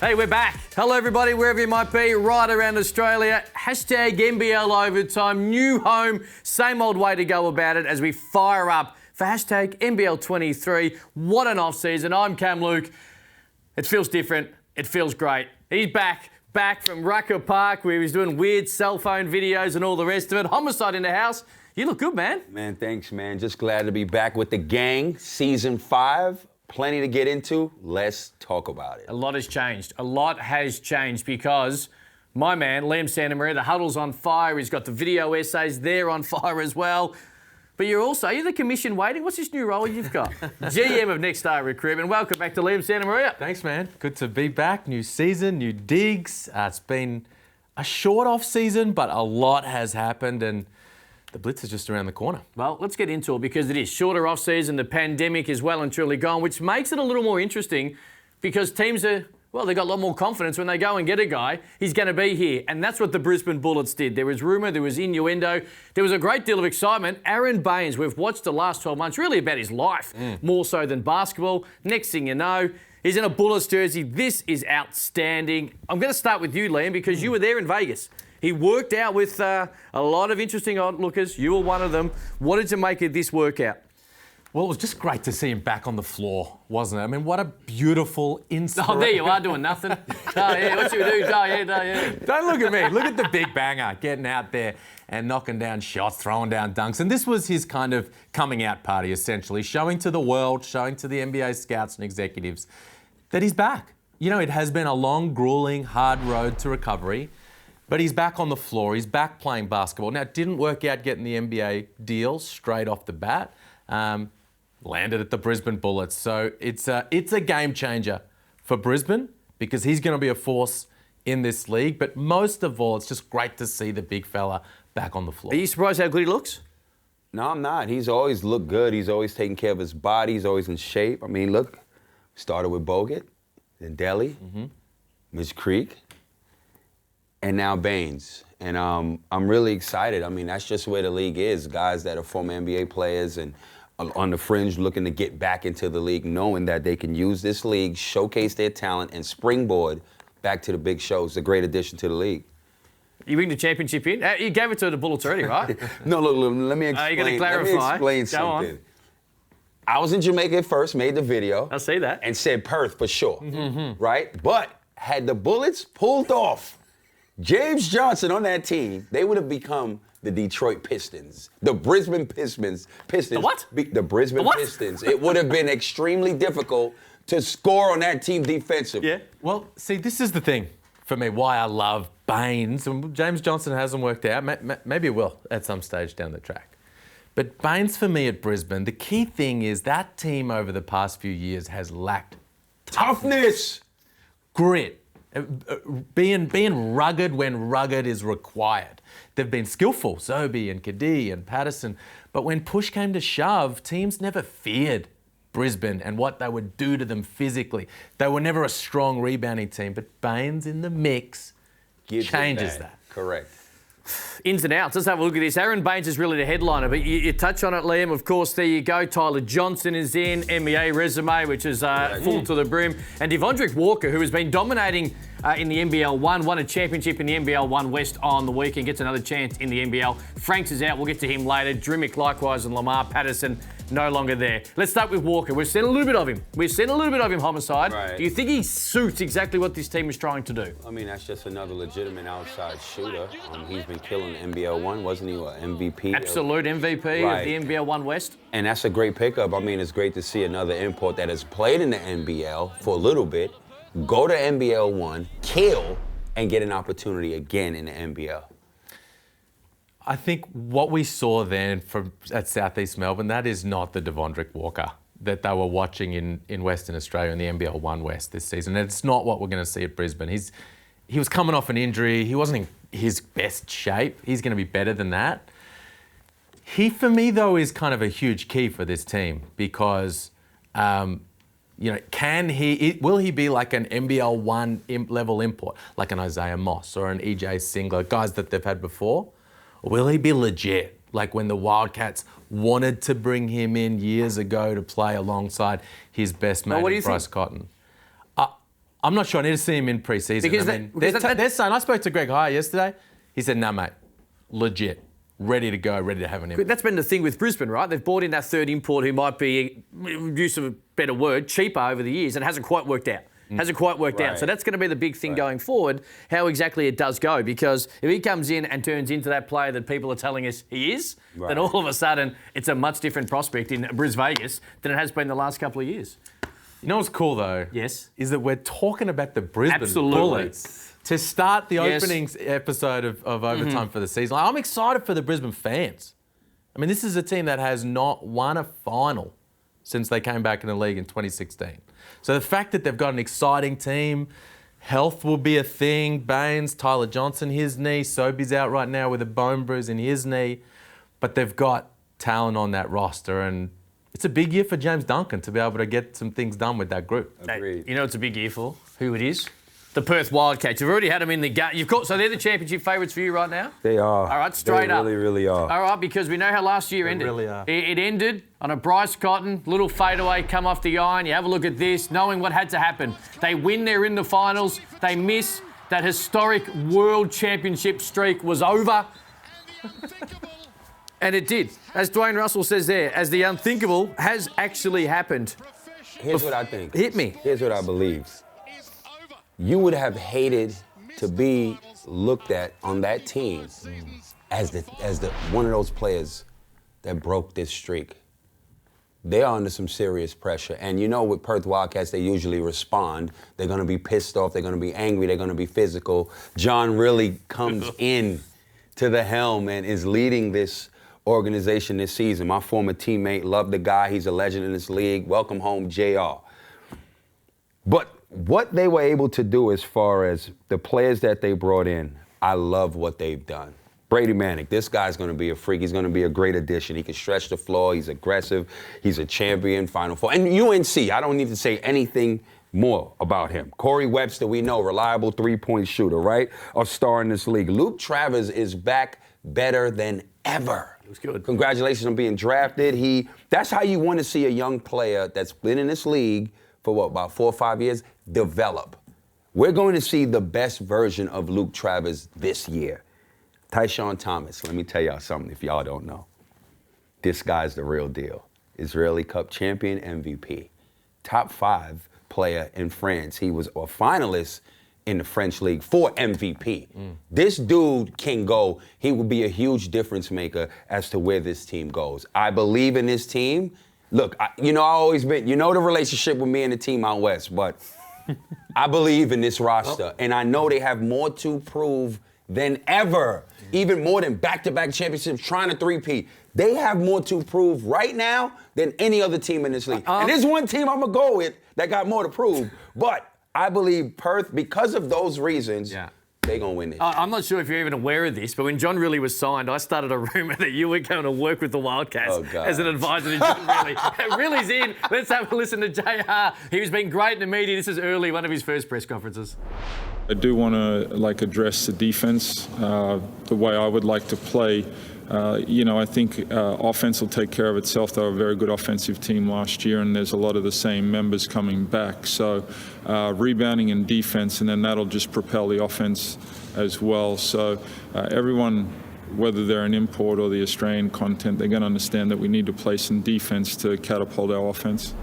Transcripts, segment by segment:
Hey, we're back. Hello, everybody, wherever you might be, right around Australia. Hashtag NBL Overtime, new home, same old way to go about it as we fire up for hashtag NBL 23. What an off-season. I'm Cam Luke. It feels different. It feels great. He's back from Rucker Park where he was doing weird cell phone videos and all the rest of it. Homicide in the house. You look good, man. Man, thanks, man. Just glad to be back with the gang. Season 5. Plenty to get into. Let's talk about it. A lot has changed. A lot has changed because my man, Liam Santamaria, the huddle's on fire. He's got the video essays. They're on fire as well. But you're the commission waiting. What's this new role you've got? GM of Next Star Recruitment. Welcome back to Liam Santamaria. Thanks, man. Good to be back. New season, new digs. It's been a short off season, but a lot has happened and the Blitz is just around the corner. Well, let's get into it because it is shorter off-season. The pandemic is well and truly gone, which makes it a little more interesting because teams they've got a lot more confidence when they go and get a guy. He's going to be here. And that's what the Brisbane Bullets did. There was rumour, there was innuendo. There was a great deal of excitement. Aron Baynes, we've watched the last 12 months really about his life, more so than basketball. Next thing you know, he's in a Bullets jersey. This is outstanding. I'm going to start with you, Liam, because you were there in Vegas. He worked out with a lot of interesting onlookers. You were one of them. What did you make of this workout? Well, it was just great to see him back on the floor, wasn't it? I mean, what a beautiful inspiration. Oh, there you are doing nothing. Oh, yeah, what you do? Oh, yeah. Don't look at me. Look at the big banger, getting out there and knocking down shots, throwing down dunks. And this was his kind of coming out party, essentially, showing to the world, showing to the NBA scouts and executives that he's back. You know, it has been a long, grueling, hard road to recovery. But he's back on the floor. He's back playing basketball. Now, it didn't work out getting the NBA deal straight off the bat. Landed at the Brisbane Bullets. So it's a game changer for Brisbane because he's going to be a force in this league. But most of all, it's just great to see the big fella back on the floor. Are you surprised how good he looks? No, I'm not. He's always looked good. He's always taking care of his body. He's always in shape. I mean, look, started with Bogut, then Delhi, Mitch Creek, and now Baynes. And I'm really excited. I mean, that's just where the league is. Guys that are former NBA players and on the fringe looking to get back into the league, knowing that they can use this league, showcase their talent, and springboard back to the big shows. A great addition to the league. You bring the championship in? You gave it to the Bullets already, right? No, look, let me explain. You're going to clarify. Let me explain something. On. I was in Jamaica at first, made the video. I see that. And said Perth for sure, right? But had the Bullets pulled off James Johnson on that team, they would have become the Detroit Pistons. The Brisbane Pistons. The what? The Brisbane Pistons. It would have been extremely difficult to score on that team defensively. Yeah. Well, see, this is the thing for me, why I love Baynes. And James Johnson hasn't worked out. Maybe it will at some stage down the track. But Baynes for me at Brisbane, the key thing is that team over the past few years has lacked Toughness. grit. Being rugged when rugged is required. They've been skillful, Zobe and Kadee and Patterson, but when push came to shove, teams never feared Brisbane and what they would do to them physically. They were never a strong rebounding team, but Baynes in the mix changes that. Correct. Ins and outs. Let's have a look at this. Aron Baynes is really the headliner, but you touch on it, Liam. Of course, there you go. Tyler Johnson is in. NBA resume, which is full to the brim. And Devondrick Walker, who has been dominating in the NBL 1, won a championship in the NBL 1 West on the weekend, gets another chance in the NBL. Franks is out. We'll get to him later. Drimmick likewise and Lamar Patterson no longer there. Let's start with Walker. We've seen a little bit of him. Homicide. Right. Do you think he suits exactly what this team is trying to do? I mean, that's just another legitimate outside shooter. He's been killing NBL 1, wasn't he? MVP? Absolute MVP Right. of the NBL 1 West. And that's a great pickup. I mean, it's great to see another import that has played in the NBL for a little bit, go to NBL 1, kill, and get an opportunity again in the NBL. I think what we saw then at Southeast Melbourne, that is not the Devondrick Walker that they were watching in Western Australia in the NBL 1 West this season. And it's not what we're going to see at Brisbane. He was coming off an injury. He wasn't in his best shape. He's going to be better than that. He, for me, though, is kind of a huge key for this team because, will he be like an NBL 1 level import, like an Isaiah Moss or an EJ Singler, guys that they've had before? Or will he be legit, like when the Wildcats wanted to bring him in years ago to play alongside his best mate, Bryce Cotton? I'm not sure. I need to see him in pre-season. Because they're saying, I spoke to Greg Hire yesterday. He said, no, mate, legit. Ready to go, ready to have an impact. That's been the thing with Brisbane, right? They've brought in that third import who might be, use of a better word, cheaper over the years and hasn't quite worked out. Hasn't quite worked out. So that's going to be the big thing going forward, how exactly it does go. Because if he comes in and turns into that player that people are telling us he is, then all of a sudden it's a much different prospect in Brisbane Vegas than it has been the last couple of years. You know what's cool, though? Yes. Is that we're talking about the Brisbane Bullets to start the opening episode of Overtime for the season. Like, I'm excited for the Brisbane fans. I mean, this is a team that has not won a final since they came back in the league in 2016. So the fact that they've got an exciting team, health will be a thing. Baynes, Tyler Johnson, his knee. Sobey's out right now with a bone bruise in his knee. But they've got talent on that roster, and it's a big year for James Duncan to be able to get some things done with that group. Agreed. You know it's a big year for? Who it is? The Perth Wildcats. You've already had them in the game. So they're the championship favourites for you right now? They are. All right, straight up. They really are. All right, because we know how last year ended. really are. It ended on a Bryce Cotton, little fadeaway, come off the iron. You have a look at this, knowing what had to happen. They win, they're in the finals. They miss. That historic World Championship streak was over. And it did. As Dwayne Russell says there, as the unthinkable has actually happened. Here's what I think. Hit me. Here's what I believe. You would have hated to be looked at on that team as the one of those players that broke this streak. They're under some serious pressure. And you know with Perth Wildcats, they usually respond. They're going to be pissed off. They're going to be angry. They're going to be physical. John really comes in to the helm and is leading this organization this season. My former teammate, loved the guy. He's a legend in this league. Welcome home, JR. But what they were able to do as far as the players that they brought in, I love what they've done. Brady Manick, this guy's going to be a freak. He's going to be a great addition. He can stretch the floor. He's aggressive. He's a champion, Final Four. And UNC, I don't need to say anything more about him. Corey Webster, we know, reliable three-point shooter, right? A star in this league. Luke Travers is back better than ever. It was good. Congratulations on being drafted. That's how you want to see a young player that's been in this league for what, about 4 or 5 years, develop. We're going to see the best version of Luke Travers this year. Tyshawn Thomas, let me tell y'all something if y'all don't know. This guy's the real deal. Israeli Cup champion, MVP. Top 5 player in France. He was a finalist in the French league for MVP. This dude can go. He will be a huge difference maker as to where this team goes. I believe in this team. Look, I always been, the relationship with me and the team out west, but I believe in this roster, and I know they have more to prove than ever, even more than back-to-back championships, trying to three-peat. They have more to prove right now than any other team in this league. And there's one team I'm going to go with that got more to prove, but I believe Perth, because of those reasons, they're going to win this. I'm not sure if you're even aware of this, but when John Rillie was signed, I started a rumour that you were going to work with the Wildcats as an advisor to John Rillie. Rillie's in. Let's have a listen to JR. He's been great in the media. This is early, one of his first press conferences. I do want to address the defense the way I would like to play. I think offense will take care of itself. They were a very good offensive team last year, and there's a lot of the same members coming back. So rebounding and defense, and then that'll just propel the offense as well. So everyone, whether they're an import or the Australian content, they're going to understand that we need to play some defense to catapult our offense.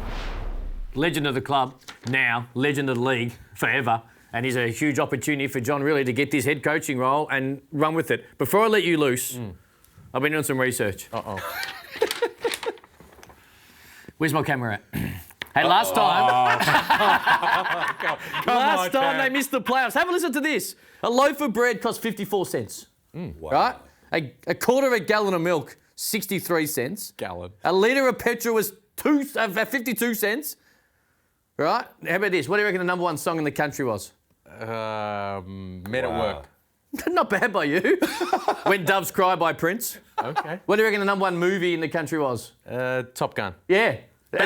Legend of the club now, legend of the league forever. And he's a huge opportunity for John Rillie to get this head coaching role and run with it. Before I let you loose, I've been doing some research. Where's my camera at? Hey, last time they missed the playoffs. Have a listen to this. A loaf of bread cost 54 cents. Right? A quarter of a gallon of milk, 63 cents. Gallon. A litre of petrol was 52 cents. Right? How about this? What do you reckon the number one song in the country was? Men at Work. Not bad by you. When Doves Cry by Prince. Okay. What do you reckon the number one movie in the country was? Top Gun. Yeah. You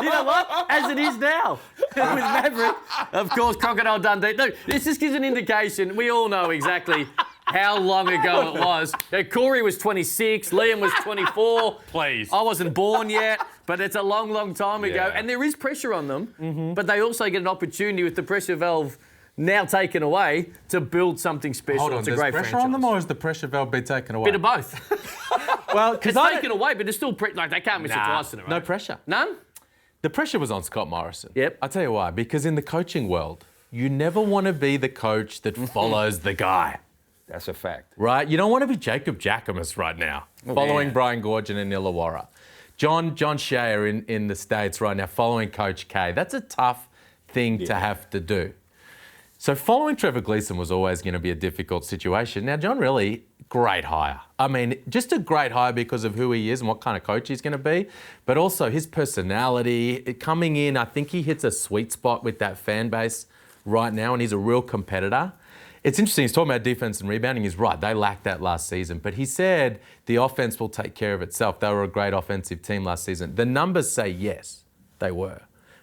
know what? As it is now. With Maverick. Of course, Crocodile Dundee. No, this just gives an indication. We all know exactly how long ago it was. Corey was 26. Liam was 24. Please. I wasn't born yet. But it's a long, long time ago. Yeah. And there is pressure on them, but they also get an opportunity with the pressure valve now taken away to build something special. Hold on, it's a there's great pressure franchise. on them, or is the pressure valve be taken away? Bit of both. Well, It's taken away, but it's still like they can't miss it twice in a row. no pressure. None? The pressure was on Scott Morrison. Yep. I'll tell you why. Because in the coaching world, you never want to be the coach that follows the guy, That's a fact. right? You don't want to be Jacob Jackamus right now, following Brian Goorjian and Illawarra. John Shea in the States right now, following Coach K. That's a tough thing to have to do. So following Trevor Gleeson was always going to be a difficult situation. Now, John Rillie, great hire. I mean, just a great hire because of who he is and what kind of coach he's going to be, but also his personality. Coming in, I think he hits a sweet spot with that fan base right now, and he's a real competitor. It's interesting, he's talking about defense and rebounding. He's right, they lacked that last season. But he said the offense will take care of itself. They were a great offensive team last season. The numbers say yes, they were.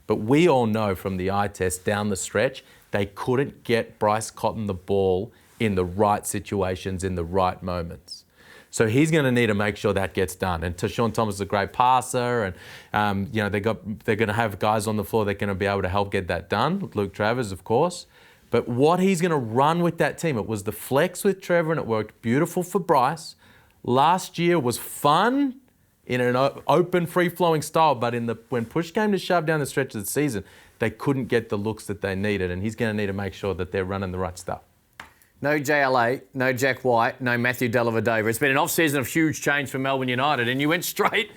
But we all know from the eye test down the stretch, they couldn't get Bryce Cotton the ball in the right situations, in the right moments. So he's going to need to make sure that gets done. And Tashawn Thomas is a great passer, and they're going to have guys on the floor that are going to be able to help get that done. Luke Travers, of course. But what he's going to run with that team, it was the flex with Trevor, and it worked beautiful for Bryce. Last year was fun in an open, free-flowing style, but when push came to shove down the stretch of the season, they couldn't get the looks that they needed, and he's going to need to make sure that they're running the right stuff. No JLA, no Jack White, no Matthew Dellavedova. It's been an off-season of huge change for Melbourne United, and you went straight.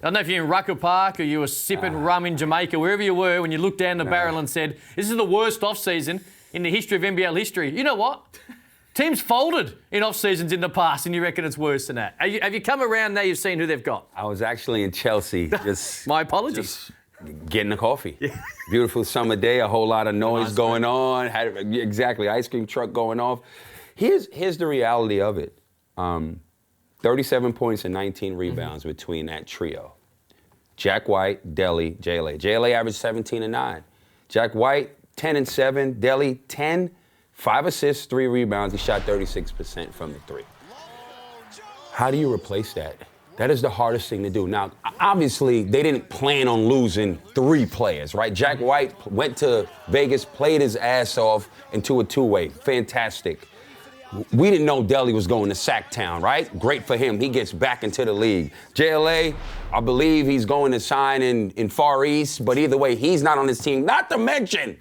I don't know if you're in Rucker Park or you were sipping rum in Jamaica, wherever you were, when you looked down the barrel and said, this is the worst off-season in the history of NBL history. You know what? Teams folded in off-seasons in the past, and you reckon it's worse than that. Have you come around now you've seen who they've got? I was actually in Chelsea just My apologies. getting a coffee. Beautiful summer day, a whole lot of noise going on. Exactly, ice cream truck going off. Here's the reality of it. 37 points and 19 rebounds between that trio. Jack White, Delly, JLA. JLA averaged 17 and 9. Jack White, 10 and 7. Delly, 10, 5 assists, 3 rebounds. He shot 36% from the three. How do you replace that? That is the hardest thing to do. Now, obviously, they didn't plan on losing 3 players, right? Jack White went to Vegas, played his ass off into a two-way. Fantastic. We didn't know Delly was going to Sacktown, right? Great for him. He gets back into the league. JLA, I believe he's going to sign in Far East, but either way, he's not on his team. Not to mention,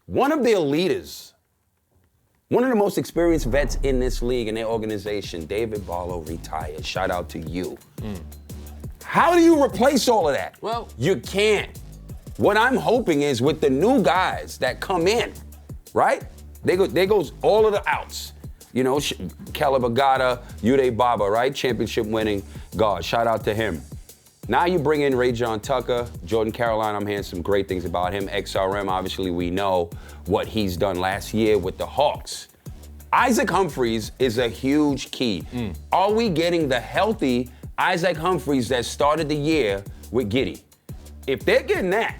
one of their leaders, one of the most experienced vets in this league and their organization, David Barlow, retired. Shout out to you. How do you replace all of that? Well, you can't. What I'm hoping is with the new guys that come in, right? There goes all of the outs. You know, Kelly Bagata, Uday Baba, right? Championship winning guard. Shout out to him. Now you bring in Ray John Tucker, Jordan Caroline. I'm hearing some great things about him. XRM, obviously we know what he's done last year with the Hawks. Isaac Humphries is a huge key. Are we getting the healthy Isaac Humphries that started the year with Giddey? If they're getting that,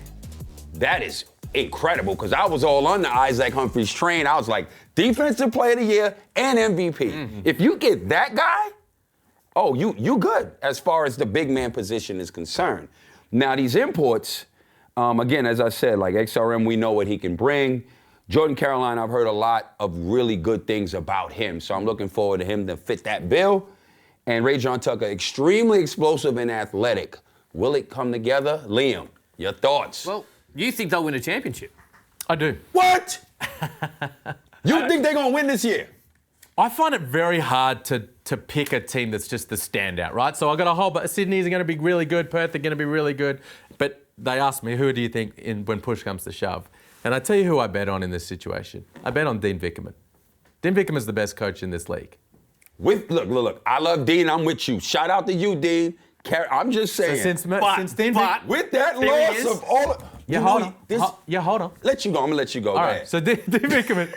that is incredible, because I was all on the Isaac Humphries train. I was like, Defensive Player of the Year and MVP. If you get that guy, oh, you good as far as the big man position is concerned. Now, these imports, again, as I said, like XRM, we know what he can bring. Jordan Caroline, I've heard a lot of really good things about him, so I'm looking forward to him to fit that bill. And Ray John Tucker, extremely explosive and athletic. Will it come together? Liam, your thoughts? Well, you think they'll win a championship? I do. What? You think they're going to win this year? I find it very hard to pick a team that's just the standout, right? So I got a whole bunch. Sydney's are going to be really good. Perth are going to be really good. But they asked me, who do you think when push comes to shove? And I tell you who I bet on in this situation. I bet on Dean Vickerman. Dean Vickerman's the best coach in this league. Look. I love Dean. I'm with you. Shout out to you, Dean. I'm just saying. So since Dean with that loss of all... hold on. Let you go. I'm going to let you go. All right. So Dean Vickerman,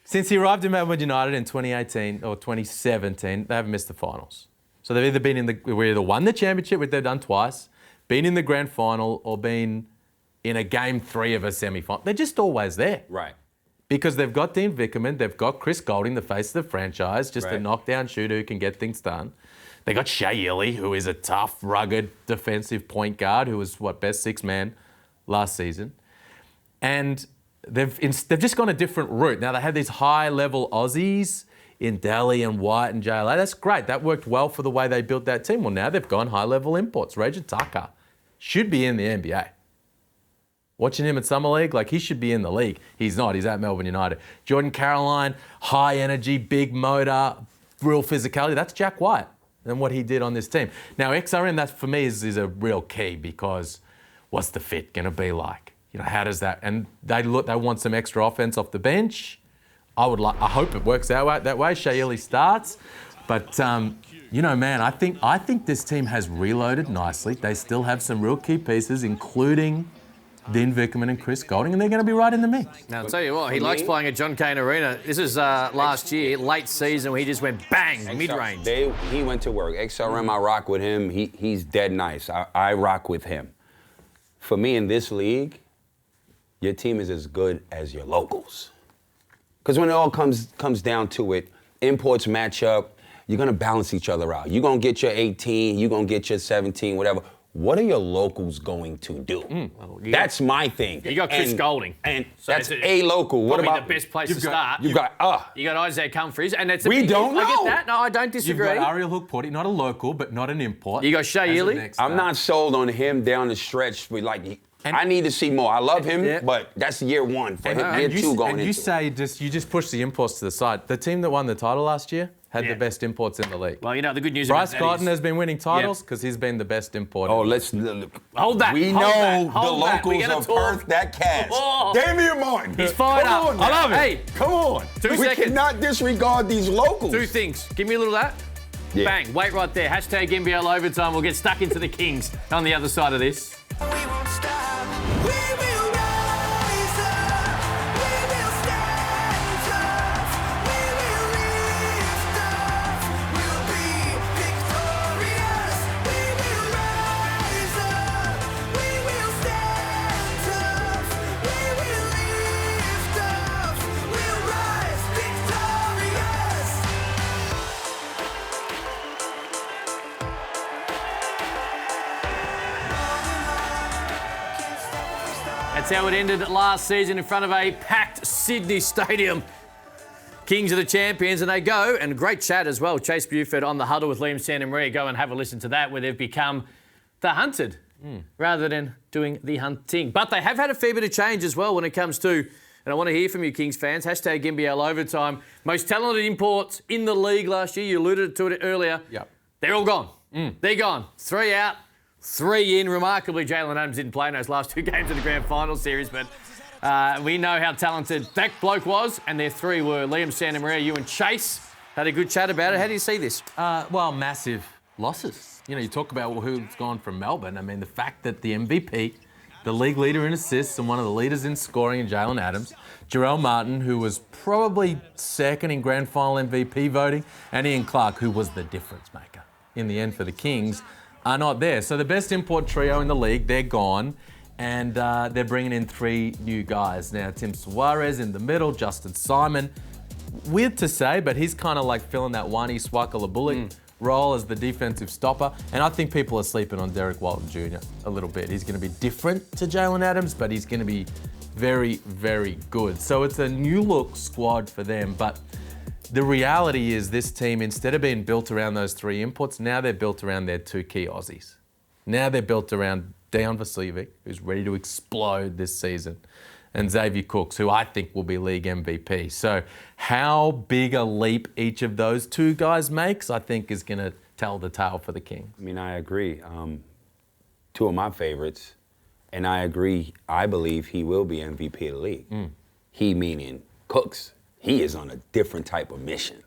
since he arrived in Melbourne United in 2018 or 2017, they haven't missed the finals. So they've either been we either won the championship, which they've done twice, been in the grand final, or been in a game 3 of a semi-final. They're just always there. Right. Because they've got Dean Vickerman, they've got Chris Golding, the face of the franchise, just a Right. knockdown shooter who can get things done. They got Shea Ili, who is a tough, rugged defensive point guard who was, best six-man last season. And they've just gone a different route. Now, they had these high-level Aussies in Delhi and White and JLA. That's great. That worked well for the way they built that team. Well, now they've gone high-level imports. Rajan Tucker should be in the NBA. Watching him at Summer League, he should be in the league. He's not. He's at Melbourne United. Jordan Caroline, high energy, big motor, real physicality. That's Jack White and what he did on this team. Now, XRM, that for me is a real key because what's the fit going to be like? How does that? And they want some extra offense off the bench. I hope it works out that way. Shea Ili starts. But, man, I think this team has reloaded nicely. They still have some real key pieces, including Dean Vickerman and Chris Golding, and they're going to be right in the mix. Now, I'll tell you what, he likes playing at John Cain Arena. This is last year, late season, where he just went bang, mid-range. He went to work. XRM, I rock with him. He's dead nice. I rock with him. For me, in this league, your team is as good as your locals. Because when it all comes down to it, imports match up, you're going to balance each other out. You're going to get your 18, you're going to get your 17, whatever. What are your locals going to do? That's my thing. You got Chris Golding. And so that's a local. What about the best place to start? You got Isaiah Humphries, and that's we don't know. I get that. No, I don't disagree. You've got Ariel Hook-Porty, not a local, but not an import. You got Shea Ili. I'm not sold on him down the stretch. I need to see more. I love him, but that's year one for him. Year two going into. And you just push the imports to the side. The team that won the title last year had the best imports in the league. Well, the good news Bryce about that Cotton has been winning titles because he's been the best importer. Oh, let's look. Hold that. We know the locals of Perth, that cast. Damian Martin. He's fired up. I love it. Hey, come on. 2 seconds. We cannot disregard these locals. 2 things. Give me a little of that. Yeah. Bang. Wait right there. Hashtag NBL Overtime. We'll get stuck into the Kings on the other side of this. We won't stop. We will rise up. We will stand tough. We will lift off. We'll be victorious. We will rise up. We will stand tough. We will lift off. We'll rise victorious. That's how it ended last season in front of a packed Sydney Stadium. Kings are the champions, and they go, and great chat as well. Chase Buford on the huddle with Liam Santamaria. Go and have a listen to that, where they've become the hunted rather than doing the hunting. But they have had a fair bit of change as well when it comes to, and I want to hear from you, Kings fans, hashtag NBL Overtime. Most talented imports in the league last year. You alluded to it earlier. Yep. They're all gone. They're gone. 3 out. 3 in. Remarkably, Jalen Adams didn't play in those last 2 games of the grand final series, but we know how talented that bloke was, and their 3 were Liam Santamaria, you and Chase. Had a good chat about it. How do you see this? Well, massive losses. You talk about who's gone from Melbourne. I mean, the fact that the MVP, the league leader in assists and one of the leaders in scoring in Jalen Adams, Jarrell Martin, who was probably second in grand final MVP voting, and Ian Clark, who was the difference maker in the end for the Kings, are not there. So the best import trio in the league, they're gone, and they're bringing in 3 new guys. Now, Tim Suarez in the middle, Justin Simon. Weird to say, but he's kind of like filling that Wani Swakala-Bullock role as the defensive stopper. And I think people are sleeping on Derek Walton Jr. a little bit. He's going to be different to Jalen Adams, but he's going to be very, very good. So it's a new look squad for them, but the reality is this team, instead of being built around those 3 inputs, now they're built around their 2 key Aussies. Now they're built around Dejan Vasiljevic, who's ready to explode this season, and Xavier Cooks, who I think will be league MVP. So how big a leap each of those 2 guys makes, I think, is going to tell the tale for the Kings. I mean, I agree. 2 of my favorites, and I agree, I believe he will be MVP of the league. He meaning Cooks. He is on a different type of mission.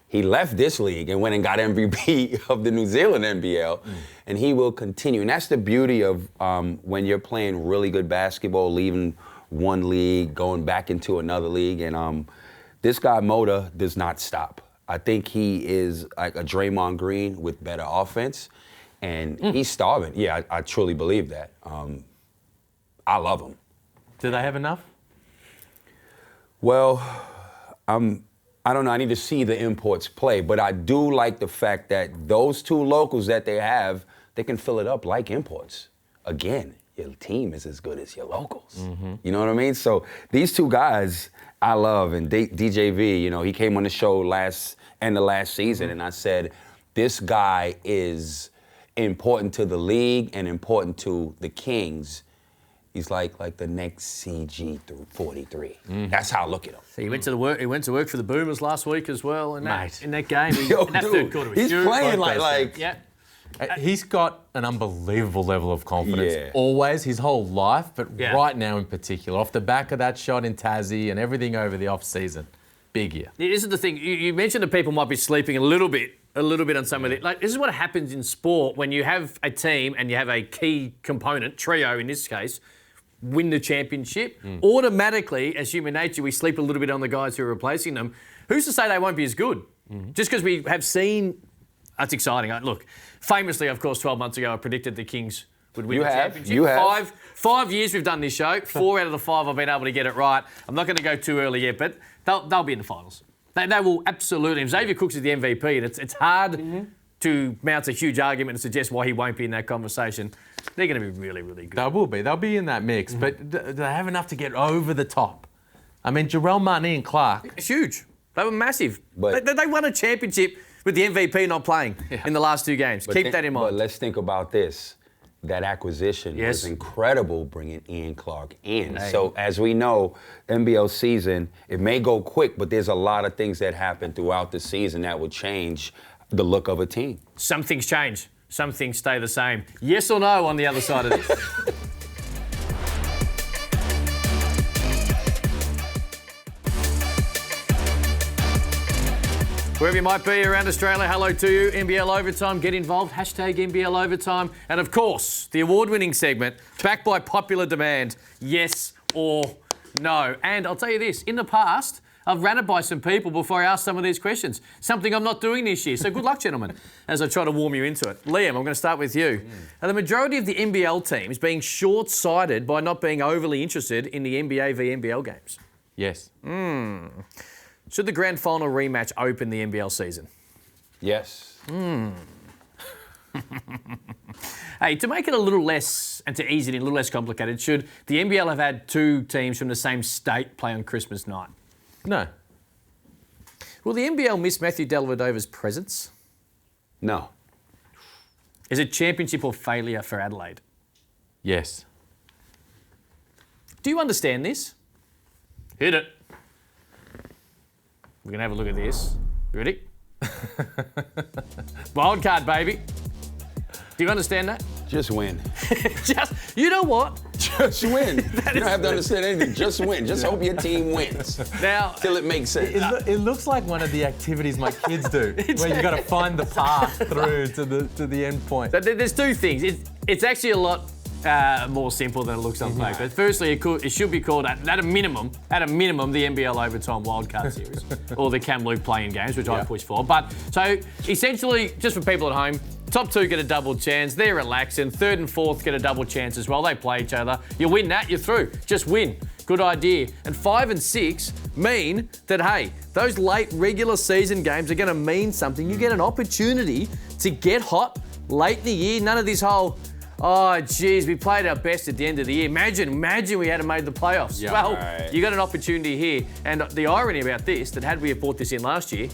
He left this league and went and got MVP of the New Zealand NBL, and he will continue. And that's the beauty of when you're playing really good basketball, leaving one league, going back into another league. And this guy, Moda, does not stop. I think he is like a Draymond Green with better offense, and he's starving. Yeah, I truly believe that. I love him. Do they have enough? Well, I'm I don't know. I need to see the imports play, but I do like the fact that those two locals that they have, they can fill it up like imports. Again, your team is as good as your locals. You know what I mean? So these two guys I love, and DJV, you know, he came on the show end of last season, and I said, this guy is important to the league and important to the Kings. He's like the next CG through 43. That's how I look at him. He went to work for the Boomers last week as well. In that game, Yo, in that dude, third quarter, he's playing like yeah. He's got an unbelievable level of confidence. Yeah. Always, his whole life, but Yeah. right now in particular, off the back of that shot in Tassie and everything over the off season, big year. This is the thing. You mentioned that people might be sleeping a little bit on some of it. Like, this is what happens in sport when you have a team and you have a key component, trio in this case, win the championship. Automatically, as human nature, we sleep a little bit on the guys who are replacing them. Who's to say they won't be as good? Just because we have seen, that's exciting. Look, famously, of course, 12 months ago, I predicted the Kings would win the championship. You have. Five years we've done this show. 4 out of the 5 I've been able to get it right. I'm not going to go too early yet, but they'll be in the finals. They will absolutely. If Xavier Cooks is the MVP, and it's hard to mount a huge argument and suggest why he won't be in that conversation. They're going to be really, really good. They will be. They'll be in that mix, but do they have enough to get over the top? I mean, Jarrell Marnie and Clark. It's huge. They were massive. But- They won a championship with the MVP not playing in the last 2 games. Keep that in mind. But let's think about this. That acquisition Yes. was incredible, bringing Ian Clark in. So as we know, NBL season, it may go quick, but there's a lot of things that happen throughout the season that will change the look of a team. Some things change. Some things stay the same. Yes or no on the other side of this? Wherever you might be around Australia, hello to you. NBL Overtime, get involved. Hashtag NBL Overtime. And of course, the award-winning segment, backed by popular demand, yes or no. And I'll tell you this, in the past, I've ran it by some people before I asked some of these questions. Something I'm not doing this year. So good luck, gentlemen, as I try to warm you into it. Liam, I'm going to start with you. Are the majority of the NBL teams being short-sighted by not being overly interested in the NBA v NBL games? Yes. Should the grand final rematch open the NBL season? Yes. Hey, to make it a little less, and to ease it in, a little less complicated, should the NBL have had 2 teams from the same state play on Christmas night? No. Will the NBL miss Matthew Dellavedova's presence? No. Is it championship or failure for Adelaide? Yes. Do you understand this? Hit it. We're going to have a look at this. Ready? Wild card, baby. Do you understand that? Just win. You know what? Just win. You don't have to understand anything. Just win. Just hope your team wins. Now, Till it makes sense. It looks like one of the activities my kids do, where you got to find the path through to the end point. so there's 2 things. It's actually a lot more simple than it looks on paper. Firstly, it should be called, at a minimum, the NBL Overtime Wildcard Series, or the Cam Luke playing games, which I push for. But so essentially, just for people at home, top 2 get a double chance. They're relaxing. 3rd and 4th get a double chance as well. They play each other. You win that, you're through. Just win. Good idea. And 5 and 6 mean that, hey, those late regular season games are going to mean something. You get an opportunity to get hot late in the year. None of this whole, oh, geez, we played our best at the end of the year. Imagine we hadn't made the playoffs. Yeah, well, right. you got an opportunity here. And the irony about this, that had we have brought this in last year,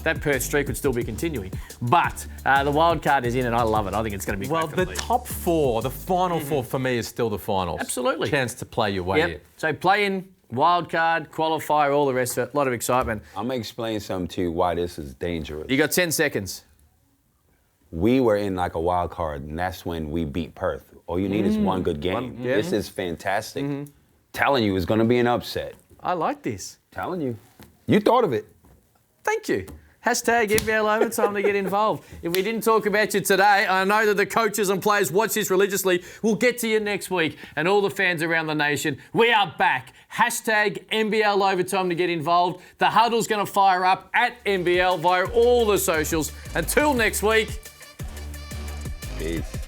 that Perth streak would still be continuing. But the wild card is in, and I love it. I think it's going to be Well, great for the the league. top 4, the final 4 for me is still the finals. Absolutely. Chance to play your way in. Yep. So play in, wild card, qualifier, all the rest of it. A lot of excitement. I'm going to explain something to you why this is dangerous. You got 10 seconds. We were in like a wild card, and that's when we beat Perth. All you need is one good game. yeah. This is fantastic. Telling you, it's going to be an upset. I like this. Telling you. You thought of it. Thank you. Hashtag NBL Overtime to get involved. If we didn't talk about you today, I know that the coaches and players watch this religiously. We'll get to you next week. And all the fans around the nation, we are back. Hashtag NBL Overtime to get involved. The huddle's going to fire up at NBL via all the socials. Until next week. Peace.